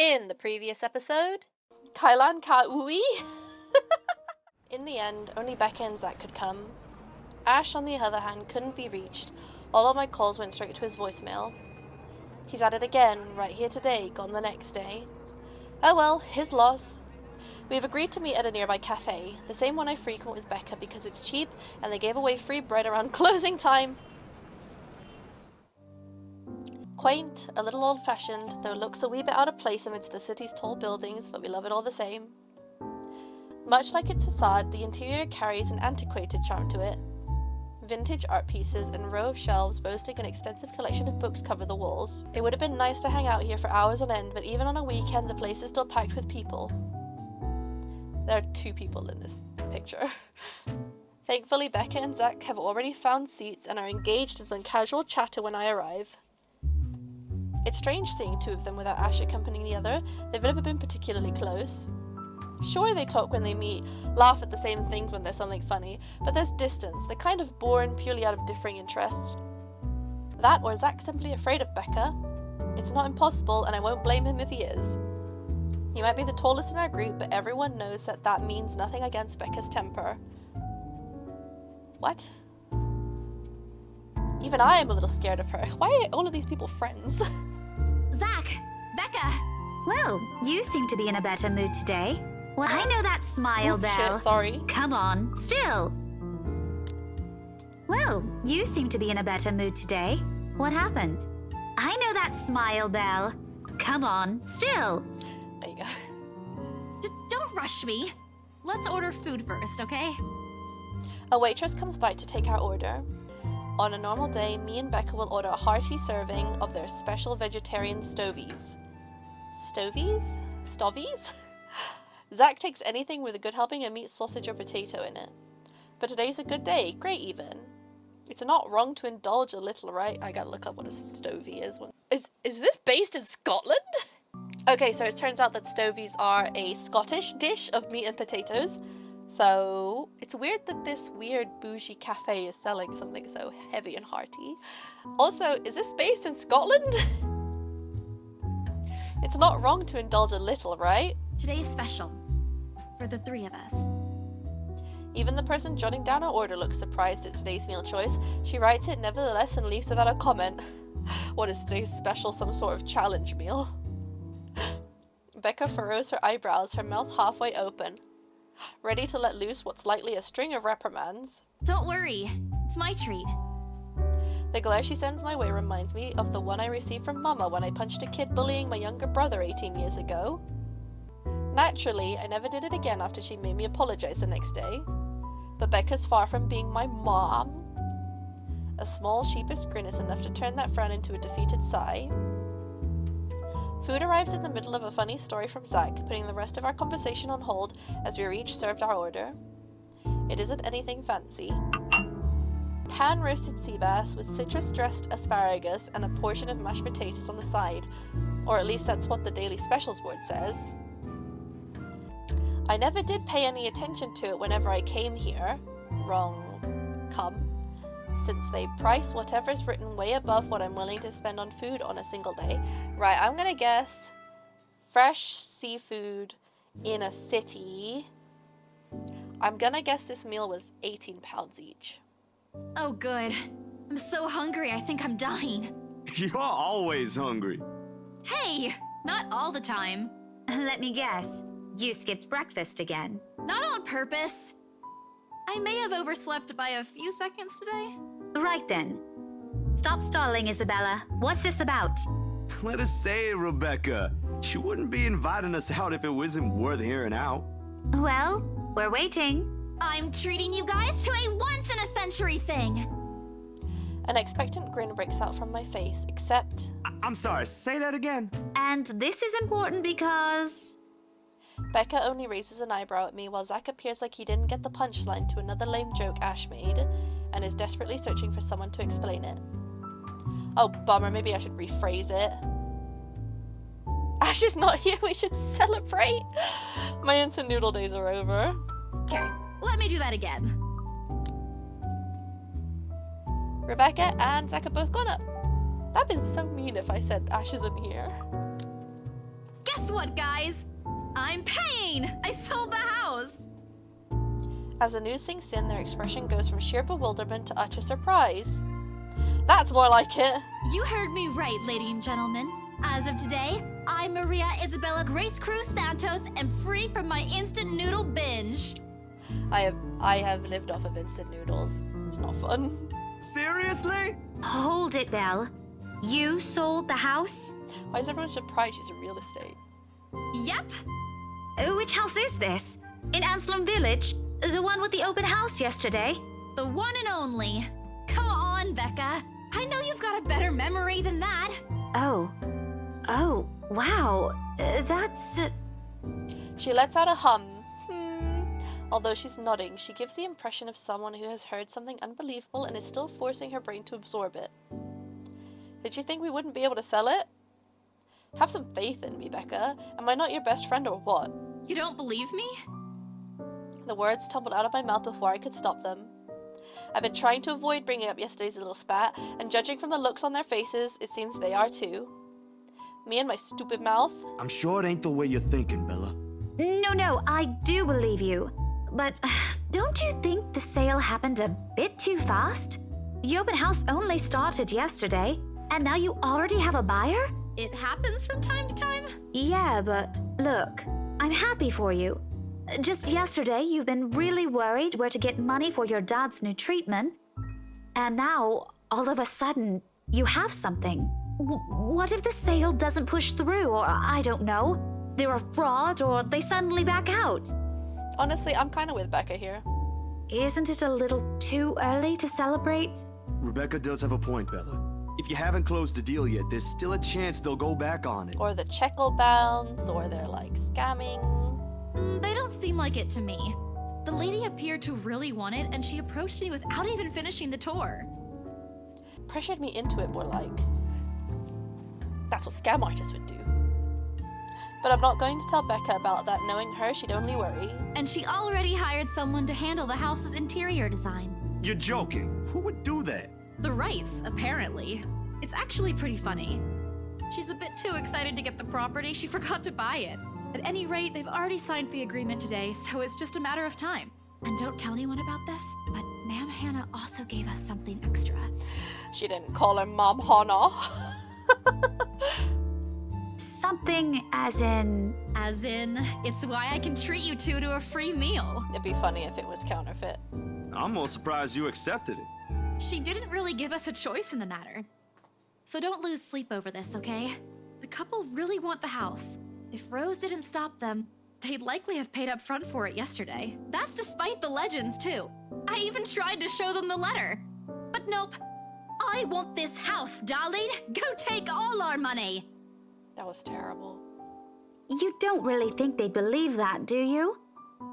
In the previous episode, Kailan Ka-Ui. In the end, only Becca and Zach could come. Ash, on the other hand, couldn't be reached. All of my calls went straight to his voicemail. He's at it again, right here today, gone the next day. Oh well, his loss. We've agreed to meet at a nearby cafe, the same one I frequent with Becca because it's cheap and they gave away free bread around closing time. Quaint, a little old-fashioned, though looks a wee bit out of place amidst the city's tall buildings, but we love it all the same. Much like its facade, the interior carries an antiquated charm to it. Vintage art pieces and a row of shelves boasting an extensive collection of books cover the walls. It would have been nice to hang out here for hours on end, but even on a weekend the place is still packed with people. There are 2 people in this picture. Thankfully, Becca and Zach have already found seats and are engaged in some casual chatter when I arrive. It's strange seeing 2 of them without Ash accompanying the other. They've never been particularly close. Sure, they talk when they meet, laugh at the same things when there's something funny, but there's distance. They're kind of born purely out of differing interests. That, or Zach's simply afraid of Becca. It's not impossible, and I won't blame him if he is. He might be the tallest in our group, but everyone knows that that means nothing against Becca's temper. What? Even I am a little scared of her. Why are all of these people friends? Zach! Becca! Well, you seem to be in a better mood today. Well, I know that smile, Belle. Shit, sorry. Come on, still. Well, you seem to be in a better mood today. What happened? I know that smile, Belle. Come on, still. There you go. Don't rush me. Let's order food first, okay? A waitress comes by to take our order. On a normal day, me and Becca will order a hearty serving of their special vegetarian stovies. Stovies? Stovies? Zach takes anything with a good helping of meat, sausage, or potato in it. But today's a good day, great even. It's not wrong to indulge a little, right? I gotta look up what a stovie is. Is this based in Scotland? Okay, so it turns out that stovies are a Scottish dish of meat and potatoes. So it's weird that this weird bougie cafe is selling something so heavy and hearty. Also, is this based in Scotland? It's not wrong to indulge a little, right? Today's special. For the 3 of us. Even the person jotting down our order looks surprised at today's meal choice. She writes it nevertheless and leaves without a comment. What is today's special, some sort of challenge meal? Becca furrows her eyebrows, her mouth halfway open, ready to let loose what's likely a string of reprimands. Don't worry, it's my treat. The glare she sends my way reminds me of the one I received from Mama when I punched a kid bullying my younger brother 18 years ago. Naturally, I never did it again after she made me apologize the next day. But Becca's far from being my mom. A small sheepish grin is enough to turn that frown into a defeated sigh. Food arrives in the middle of a funny story from Zach, putting the rest of our conversation on hold as we are each served our order. It isn't anything fancy. Pan-roasted sea bass with citrus-dressed asparagus and a portion of mashed potatoes on the side, or at least that's what the daily specials board says. I never did pay any attention to it whenever I came here. Since they price whatever's written way above what I'm willing to spend on food on a single day. Right, I'm gonna guess fresh seafood in a city. I'm gonna guess this meal was £18 each. Oh good. I'm so hungry I think I'm dying. You're always hungry. Hey! Not all the time. Let me guess. You skipped breakfast again. Not on purpose. I may have overslept by a few seconds today. Right then. Stop stalling, Isabella. What's this about? Let us say, Rebecca. She wouldn't be inviting us out if it wasn't worth hearing out. Well, we're waiting. I'm treating you guys to a once-in-a-century thing. An expectant grin breaks out from my face, except... I'm sorry, say that again. And this is important because... Becca only raises an eyebrow at me while Zach appears like he didn't get the punchline to another lame joke Ash made and is desperately searching for someone to explain it. Oh, bummer, maybe I should rephrase it. Ash is not here, we should celebrate! My instant noodle days are over. Okay, let me do that again. Rebecca and Zach have both gone up. That'd been so mean if I said Ash isn't here. Guess Guess what, guys? I'm paying! I sold the house! As the news sinks in, their expression goes from sheer bewilderment to utter surprise. That's more like it. You heard me right, ladies and gentlemen. As of today, I'm Maria Isabella Grace Cruz Santos and free from my instant noodle binge. I have lived off of instant noodles. It's not fun. Seriously? Hold it, Belle. You sold the house? Why is everyone surprised she's in real estate? Yep. Which house is this? In Anselm Village? The one with the open house yesterday? The one and only. Come on, Becca. I know you've got a better memory than that. Oh, wow. That's... She lets out a hum. Although she's nodding, she gives the impression of someone who has heard something unbelievable and is still forcing her brain to absorb it. Did you think we wouldn't be able to sell it? Have some faith in me, Becca. Am I not your best friend or what? You don't believe me? The words tumbled out of my mouth before I could stop them. I've been trying to avoid bringing up yesterday's little spat, and judging from the looks on their faces, it seems they are too. Me and my stupid mouth? I'm sure it ain't the way you're thinking, Bella. No, I do believe you. But don't you think the sale happened a bit too fast? The open house only started yesterday, and now you already have a buyer? It happens from time to time. Yeah, but look, I'm happy for you. Just yesterday, you've been really worried where to get money for your dad's new treatment. And now, all of a sudden, you have something. What if the sale doesn't push through, or I don't know, they're a fraud, or they suddenly back out? Honestly, I'm kind of with Becca here. Isn't it a little too early to celebrate? Rebecca does have a point, Bella. If you haven't closed the deal yet, there's still a chance they'll go back on it. Or the check will bounce, or they're like scamming. They don't seem like it to me. The lady appeared to really want it, and she approached me without even finishing the tour. Pressured me into it, more like. That's what scam artists would do. But I'm not going to tell Becca about that. Knowing her, she'd only worry. And she already hired someone to handle the house's interior design. You're joking. Who would do that? The Wrights, apparently. It's actually pretty funny. She's a bit too excited to get the property, she forgot to buy it. At any rate, they've already signed the agreement today, so it's just a matter of time. And don't tell anyone about this, but Ma'am Hannah also gave us something extra. She didn't call her Mom Hannah. Something as in... As in, it's why I can treat you two to a free meal. It'd be funny if it was counterfeit. I'm more surprised you accepted it. She didn't really give us a choice in the matter. So don't lose sleep over this, okay? The couple really want the house. If Rose didn't stop them, they'd likely have paid up front for it yesterday. That's despite the legends, too. I even tried to show them the letter. But nope. I want this house, darling. Go take all our money. That was terrible. You don't really think they believe that, do you?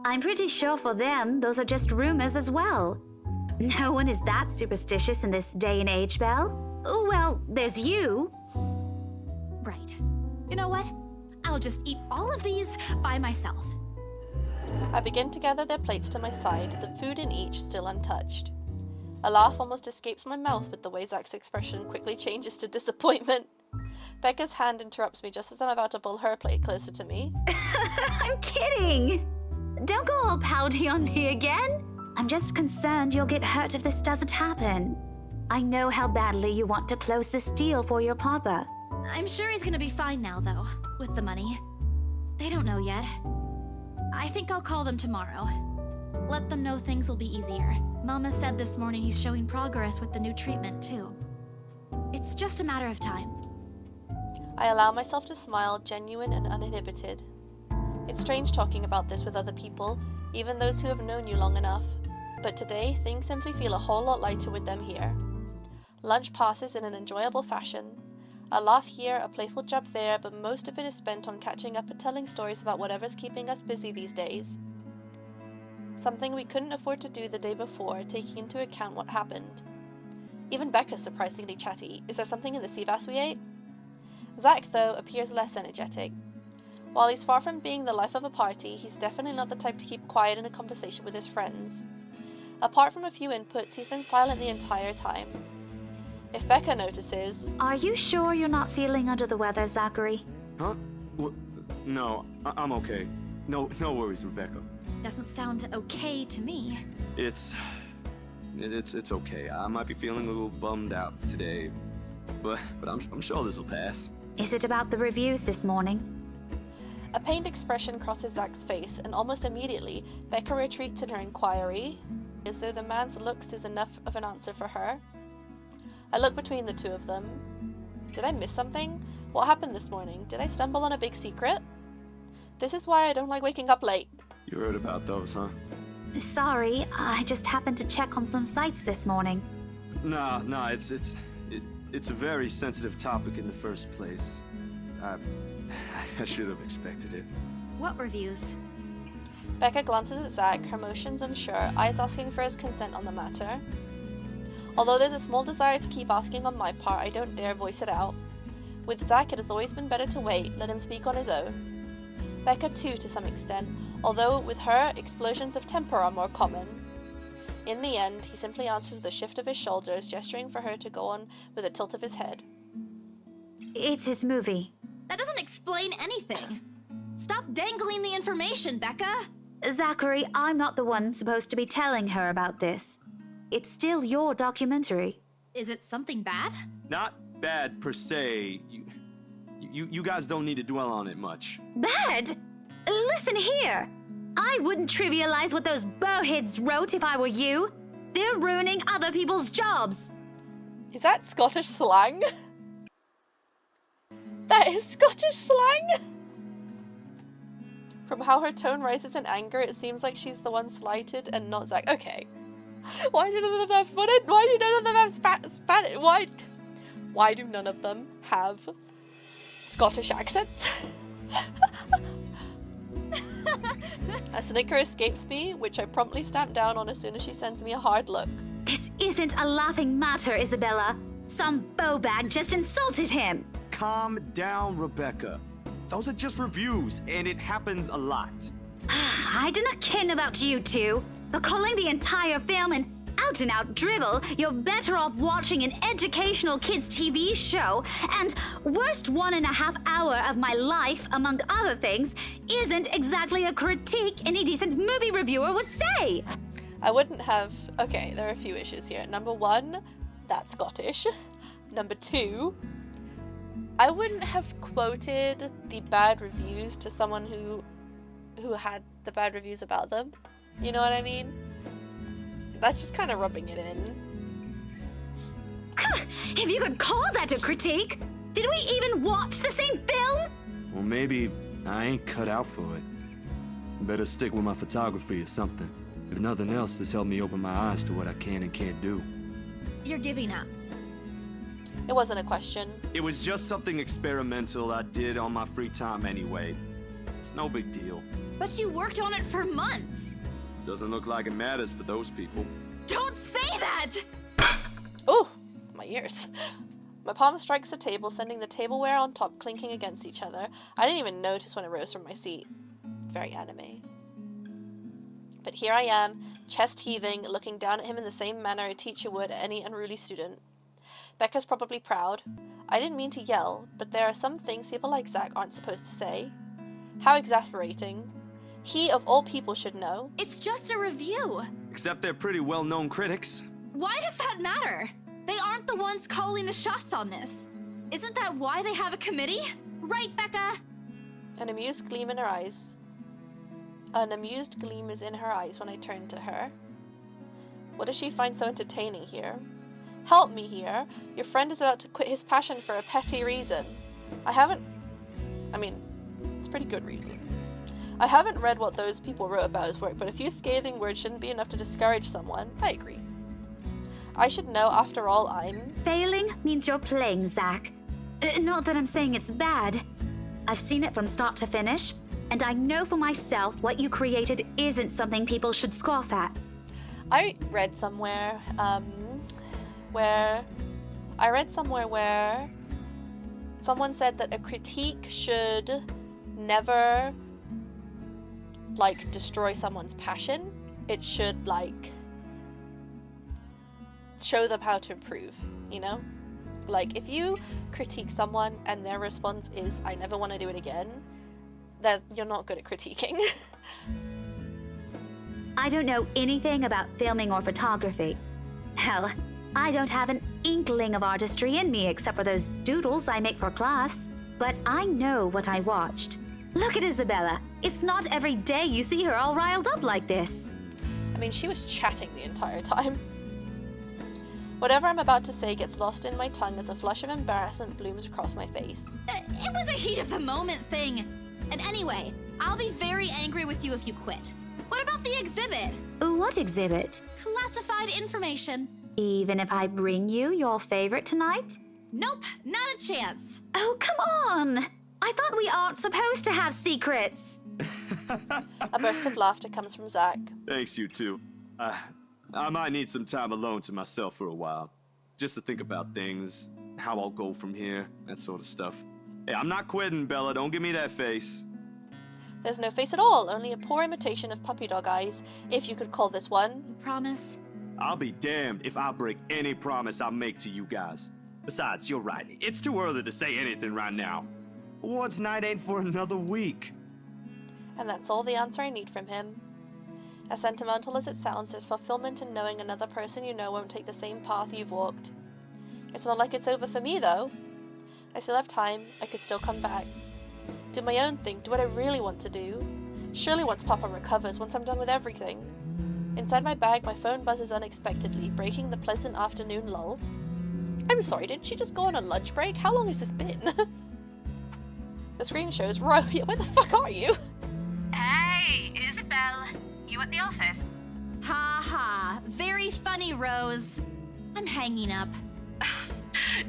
I'm pretty sure for them, those are just rumors as well. No one is that superstitious in this day and age, Belle. Well, there's you. Right. You know what? I'll just eat all of these by myself. I begin to gather their plates to my side, the food in each still untouched. A laugh almost escapes my mouth with the way Zach's expression quickly changes to disappointment. Becca's hand interrupts me just as I'm about to pull her plate closer to me. I'm kidding. Don't go all pouty on me again. I'm just concerned you'll get hurt if this doesn't happen. I know how badly you want to close this deal for your papa. I'm sure he's gonna be fine now, though, with the money. They don't know yet. I think I'll call them tomorrow. Let them know things will be easier. Mama said this morning he's showing progress with the new treatment, too. It's just a matter of time. I allow myself to smile, genuine and uninhibited. It's strange talking about this with other people, even those who have known you long enough. But today, things simply feel a whole lot lighter with them here. Lunch passes in an enjoyable fashion. A laugh here, a playful jab there, but most of it is spent on catching up and telling stories about whatever's keeping us busy these days. Something we couldn't afford to do the day before, taking into account what happened. Even Becca's surprisingly chatty. Is there something in the sea bass we ate? Zach, though, appears less energetic. While he's far from being the life of a party, he's definitely not the type to keep quiet in a conversation with his friends. Apart from a few inputs, he's been silent the entire time. If Becca notices... Are you sure you're not feeling under the weather, Zachary? Huh? No, I'm okay. No worries, Rebecca. Doesn't sound okay to me. It's okay. I might be feeling a little bummed out today, but I'm sure this will pass. Is it about the reviews this morning? A pained expression crosses Zach's face, and almost immediately, Becca retreats in her inquiry, as though the man's looks is enough of an answer for her. I look between the two of them. Did I miss something? What happened this morning? Did I stumble on a big secret? This is why I don't like waking up late. You heard about those, huh? Sorry, I just happened to check on some sites this morning. Nah, it's a very sensitive topic in the first place. I should have expected it. What reviews? Becca glances at Zach, her motions unsure, eyes asking for his consent on the matter. Although there's a small desire to keep asking on my part, I don't dare voice it out. With Zach, it has always been better to wait, let him speak on his own. Becca too, to some extent, although with her, explosions of temper are more common. In the end, he simply answers with a shift of his shoulders, gesturing for her to go on with a tilt of his head. It's his movie. That doesn't explain anything. Stop dangling the information, Becca! Zachary, I'm not the one supposed to be telling her about this. It's still your documentary. Is it something bad? Not bad per se. You guys don't need to dwell on it much. Bad? Listen here. I wouldn't trivialize what those bowheads wrote if I were you. They're ruining other people's jobs. Is that Scottish slang? That is Scottish slang? From how her tone rises in anger, it seems like she's the one slighted and not Zach. Okay. Why do none of them have Spanish? Why do none of them have Scottish accents? A snicker escapes me, which I promptly stamp down on as soon as she sends me a hard look. This isn't a laughing matter, Isabella. Some bowbag just insulted him. Calm down, Rebecca. Those are just reviews, and it happens a lot. I do not ken about you two, but calling the entire film an out-and-out drivel, you're better off watching an educational kids' TV show, and worst 1.5 hour of my life, among other things, isn't exactly a critique any decent movie reviewer would say. I wouldn't have... Okay, there are a few issues here. Number one, that's Scottish. Number two, I wouldn't have quoted the bad reviews to someone who had the bad reviews about them. You know what I mean? That's just kind of rubbing it in. If you could call that a critique, did we even watch the same film? Well, maybe I ain't cut out for it. Better stick with my photography or something. If nothing else, this helped me open my eyes to what I can and can't do. You're giving up. It wasn't a question. It was just something experimental I did on my free time anyway. It's no big deal. But you worked on it for months. Doesn't look like it matters for those people. Don't say that! Oh, my ears. My palm strikes the table, sending the tableware on top clinking against each other. I didn't even notice when it rose from my seat. Very anime. But here I am, chest heaving, looking down at him in the same manner a teacher would at any unruly student. Becca's probably proud. I didn't mean to yell, but there are some things people like Zach aren't supposed to say. How exasperating. He, of all people, should know. It's just a review. Except they're pretty well-known critics. Why does that matter? They aren't the ones calling the shots on this. Isn't that why they have a committee? Right, Becca? An amused gleam in her eyes. An amused gleam is in her eyes when I turn to her. What does she find so entertaining here? Help me here. Your friend is about to quit his passion for a petty reason. It's pretty good reading. I haven't read what those people wrote about his work, but a few scathing words shouldn't be enough to discourage someone. I agree. I should know, after all, I'm... Failing means you're playing, Zach. Not that I'm saying it's bad. I've seen it from start to finish, and I know for myself what you created isn't something people should scoff at. I read somewhere, where someone said that a critique should never, destroy someone's passion. It should, show them how to improve, you know? If you critique someone and their response is, I never want to do it again, that you're not good at critiquing. I don't know anything about filming or photography. Hell, I don't have an inkling of artistry in me except for those doodles I make for class. But I know what I watched. Look at Isabella. It's not every day you see her all riled up like this. I mean, she was chatting the entire time. Whatever I'm about to say gets lost in my tongue as a flush of embarrassment blooms across my face. It was a heat of the moment thing. And anyway, I'll be very angry with you if you quit. What about the exhibit? What exhibit? Classified information. Even if I bring you your favorite tonight? Nope, not a chance. Oh, come on! I thought we aren't supposed to have secrets. A burst of laughter comes from Zach. Thanks, you two. I might need some time alone to myself for a while. Just to think about things, how I'll go from here, that sort of stuff. Hey, I'm not quitting, Bella. Don't give me that face. There's no face at all, only a poor imitation of puppy dog eyes, if you could call this one. Promise? I'll be damned if I break any promise I make to you guys. Besides, you're right. It's too early to say anything right now. Awards night ain't for another week. And that's all the answer I need from him. As sentimental as it sounds, there's fulfillment in knowing another person you know won't take the same path you've walked. It's not like it's over for me, though. I still have time. I could still come back. Do my own thing, do what I really want to do. Surely once Papa recovers, once I'm done with everything. Inside my bag, my phone buzzes unexpectedly, breaking the pleasant afternoon lull. I'm sorry, did she just go on a lunch break? How long has this been? The screen shows Ro. Where the fuck are you? Hey, Isabel. You at the office? Ha ha. Very funny, Rose. I'm hanging up.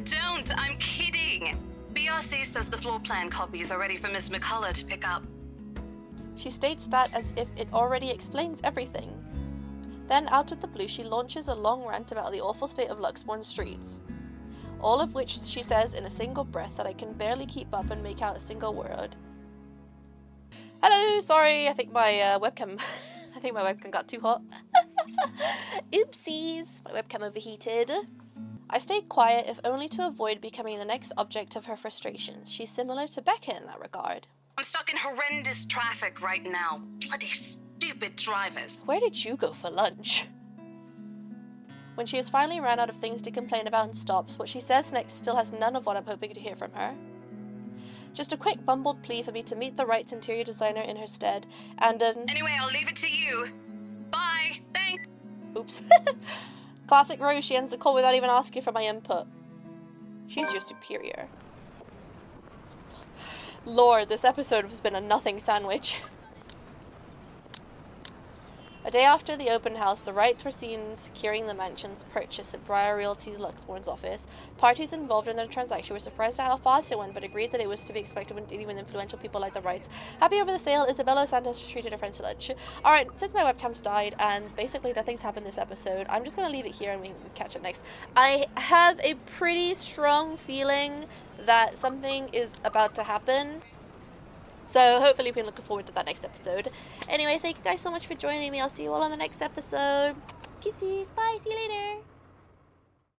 Don't, I'm kidding. BRC says the floor plan copies are ready for Miss McCullough to pick up. She states that as if it already explains everything. Then, out of the blue, she launches a long rant about the awful state of Luxbourne streets. All of which she says in a single breath that I can barely keep up and make out a single word. Hello, sorry, I think my webcam got too hot. Oopsies, my webcam overheated. I stayed quiet, if only to avoid becoming the next object of her frustrations. She's similar to Becca in that regard. I'm stuck in horrendous traffic right now. Bloody stupid drivers. Where did you go for lunch? When she has finally run out of things to complain about and stops, what she says next still has none of what I'm hoping to hear from her. Just a quick bumbled plea for me to meet the right interior designer in her stead, and an... Anyway, I'll leave it to you. Bye, thanks. Oops. Classic Rose, she ends the call without even asking for my input. She's your superior. Lord, this episode has been a nothing sandwich. A day after the open house, the Wrights were seen securing the mansion's purchase at Briar Realty Luxbourne's office. Parties involved in the transaction were surprised at how fast it went, but agreed that it was to be expected when dealing with influential people like the Wrights. Happy over the sale, Isabella Santos treated her friends to lunch. Alright, since my webcam's died and basically nothing's happened this episode, I'm just going to leave it here and we can catch up next. I have a pretty strong feeling that something is about to happen. So hopefully we can look forward to that next episode. Anyway, thank you guys so much for joining me. I'll see you all on the next episode. Kisses. Bye. See you later.